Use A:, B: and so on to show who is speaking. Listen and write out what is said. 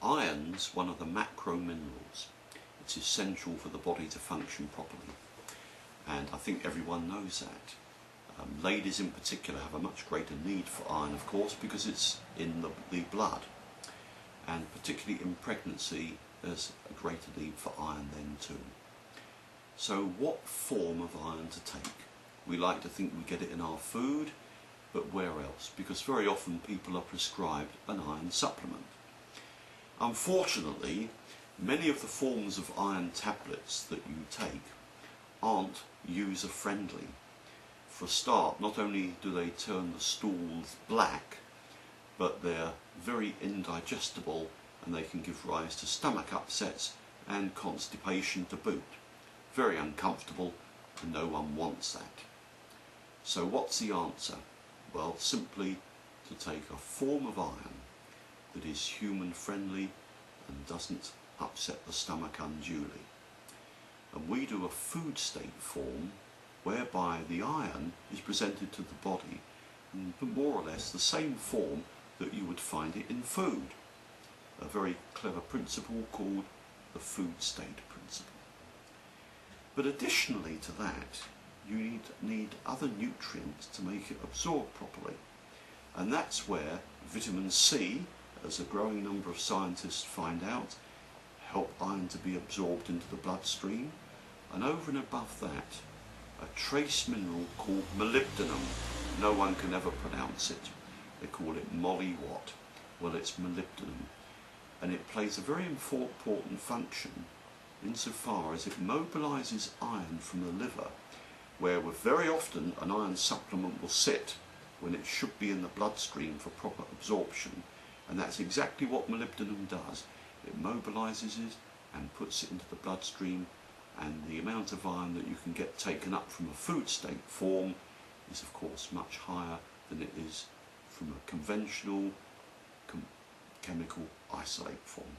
A: Iron's one of the macro minerals. It's essential for the body to function properly, and I think everyone knows that. Ladies in particular have a much greater need for iron, of course, because it's in the blood, and particularly in pregnancy there's a greater need for iron then too. So what form of iron to take? We like to think we get it in our food, but where else? Because very often people are prescribed an iron supplement. Unfortunately, many of the forms of iron tablets that you take aren't user-friendly. For a start, not only do they turn the stools black, but they're very indigestible and they can give rise to stomach upsets and constipation to boot. Very uncomfortable, and no one wants that. So what's the answer? Well, simply to take a form of iron that is human friendly and doesn't upset the stomach unduly. And we do a food state form whereby the iron is presented to the body in more or less the same form that you would find it in food. A very clever principle called the food state principle. But additionally to that, you need other nutrients to make it absorb properly. And that's where vitamin C, as a growing number of scientists find out, help iron to be absorbed into the bloodstream. And over and above that, a trace mineral called molybdenum. No one can ever pronounce it. They call it molly-what. Well, it's molybdenum. And it plays a very important function insofar as it mobilises iron from the liver, where very often an iron supplement will sit when it should be in the bloodstream for proper absorption. And that's exactly what molybdenum does. It mobilises it and puts it into the bloodstream, and the amount of iron that you can get taken up from a food state form is of course much higher than it is from a conventional chemical isolate form.